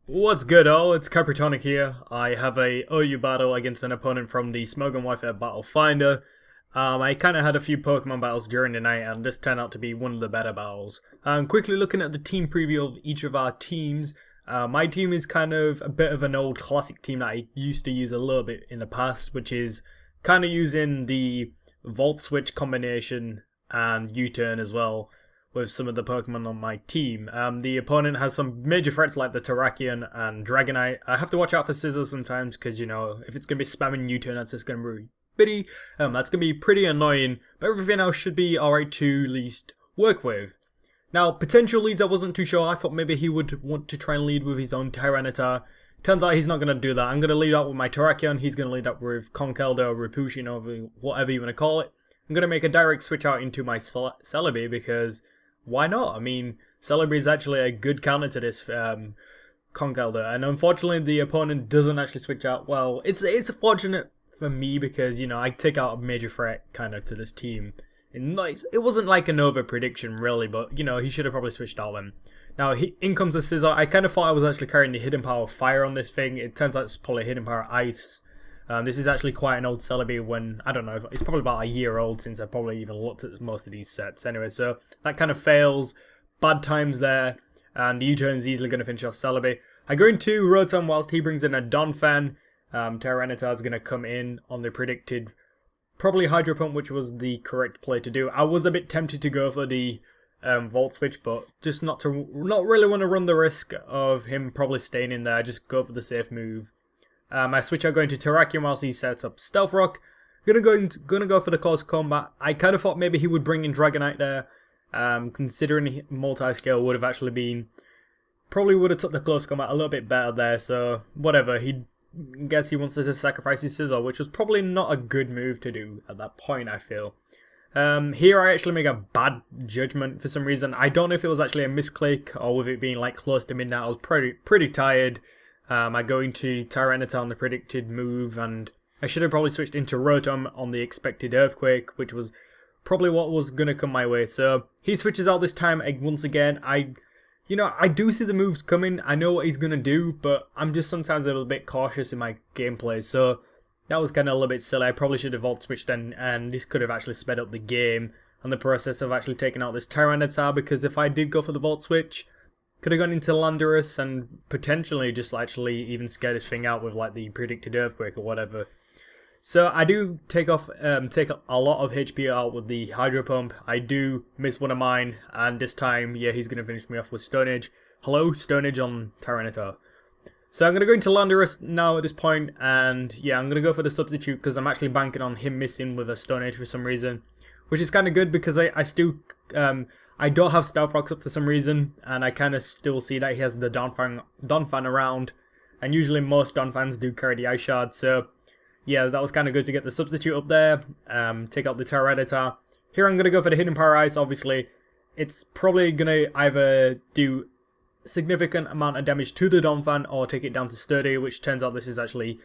What's good all, it's Kyprotonic here. I have a OU battle against an opponent from the Smogon Wi-Fi Battle Finder. I kind of had a few Pokemon battles during the night and this turned out to be one of the better battles. Quickly looking at the team preview of each of our teams. My team is kind of a bit of an old classic team that I used to use a little bit in the past, which is kind of using the Volt Switch combination and U-turn as well with some of the Pokemon on my team. The opponent has some major threats like the Terrakion and Dragonite. I have to watch out for Scissors sometimes because, you know, if it's going to be spamming U-turn, that's just going to be that's going to be pretty annoying, but everything else should be alright to at least work with. Now, potential leads I wasn't too sure. I thought maybe he would want to try and lead with his own Tyranitar. Turns out he's not going to do that. I'm going to lead out with my Terrakion. He's going to lead up with Conkeldurr or Repulsion or whatever you want to call it. I'm going to make a direct switch out into my Celebi because why not? I mean, Celebi is actually a good counter to this Conkeldurr, and unfortunately the opponent doesn't actually switch out. Well, it's fortunate for me because, you know, I take out a major threat kind of to this team. It wasn't like an over prediction really, but, you know, he should have probably switched out then. Now, in comes the Scizor. I kind of thought I was actually carrying the Hidden Power Fire on this thing. It turns out it's probably Hidden Power Ice. This is actually quite an old Celebi when, I don't know, it's probably about a year old since I probably even looked at most of these sets. Anyway, so that kind of fails. Bad times there, and U-turn is easily going to finish off Celebi. I go into Rotom whilst he brings in a Donphan. Tyranitar is going to come in on the predicted, probably Hydro Pump, which was the correct play to do. I was a bit tempted to go for the Volt Switch, but just not really want to run the risk of him probably staying in there. Just go for the safe move. I switch out going to Terrakion whilst he sets up Stealth Rock. Gonna go for the close combat. I kind of thought maybe he would bring in Dragonite there, considering multi-scale would have actually been, probably would have took the close combat a little bit better there. So whatever, he guess he wants to just sacrifice his Scizor, which was probably not a good move to do at that point, I feel. Here I actually make a bad judgment for some reason. I don't know if it was actually a misclick or with it being like close to midnight. I was pretty tired. I go into Tyranitar on the predicted move, and I should have probably switched into Rotom on the expected Earthquake, which was probably what was going to come my way. So he switches out this time once again. I do see the moves coming. I know what he's going to do, but I'm just sometimes a little bit cautious in my gameplay. So that was kind of a little bit silly. I probably should have Volt Switched and this could have actually sped up the game and the process of actually taking out this Tyranitar, because if I did go for the Volt Switch, could have gone into Landorus and potentially just actually even scare this thing out with like the predicted Earthquake or whatever. So I do take a lot of HP out with the Hydro Pump. I do miss one of mine, and this time, yeah, he's going to finish me off with Stone Edge. Hello, Stone Edge on Tyranitar. So I'm going to go into Landorus now at this point, and yeah, I'm going to go for the substitute because I'm actually banking on him missing with a Stone Edge for some reason. Which is kind of good because I still, I don't have Stealth Rocks up for some reason, and I kind of still see that he has the Donphan around, and usually most Donphans do carry the Ice Shard, so yeah, that was kind of good to get the substitute up there, take out the Tyranitar. Here I'm going to go for the Hidden Power Ice. Obviously it's probably going to either do significant amount of damage to the Donphan or take it down to Sturdy, which turns out this is actually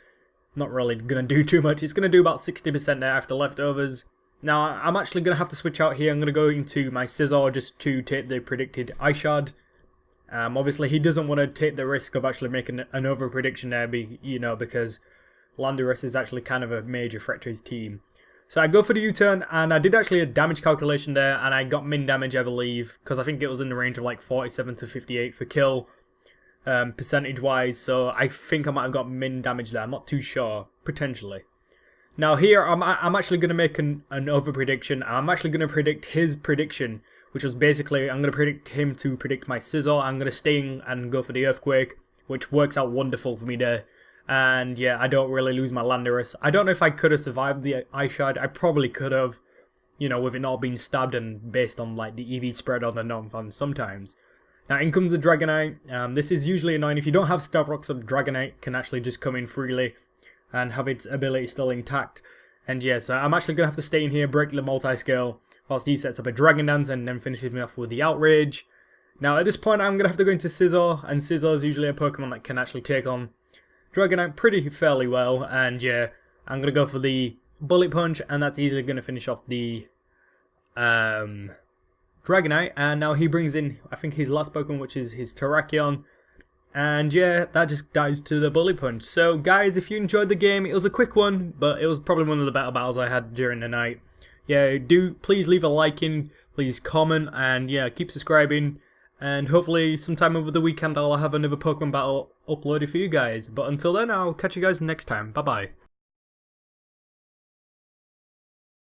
not really going to do too much. It's going to do about 60% there after leftovers. Now, I'm actually going to have to switch out here. I'm going to go into my Scizor just to take the predicted Ice Shard. Obviously, he doesn't want to take the risk of actually making an over-prediction there, because Landorus is actually kind of a major threat to his team. So I go for the U-turn, and I did actually a damage calculation there, and I got min damage, I believe, because I think it was in the range of like 47 to 58 for kill, percentage-wise, so I think I might have got min damage there. I'm not too sure, potentially. Now here, I'm actually going to make an over-prediction. I'm actually going to predict his prediction, which was basically, I'm going to predict him to predict my Scizor. I'm going to sting and go for the Earthquake, which works out wonderful for me there. And yeah, I don't really lose my Landorus. I don't know if I could have survived the Ice Shard. I probably could have, you know, with it not being stabbed and based on like the EV spread on the Donphan sometimes. Now in comes the Dragonite. This is usually annoying. If you don't have Stealth Rocks, the Dragonite can actually just come in freely and have its ability still intact. And yeah, so I'm actually going to have to stay in here, break the multi-scale, whilst he sets up a Dragon Dance and then finishes me off with the Outrage. Now at this point I'm going to have to go into Scizor, and Scizor is usually a Pokemon that can actually take on Dragonite pretty fairly well, and yeah, I'm going to go for the Bullet Punch, and that's easily going to finish off the Dragonite. And now he brings in, I think, his last Pokemon, which is his Terrakion. And yeah, that just dies to the bullet punch. So guys, if you enjoyed the game, it was a quick one, but it was probably one of the better battles I had during the night. Yeah, do please leave a like in, please comment, and yeah, keep subscribing. And hopefully sometime over the weekend I'll have another Pokemon battle uploaded for you guys. But until then, I'll catch you guys next time. Bye bye.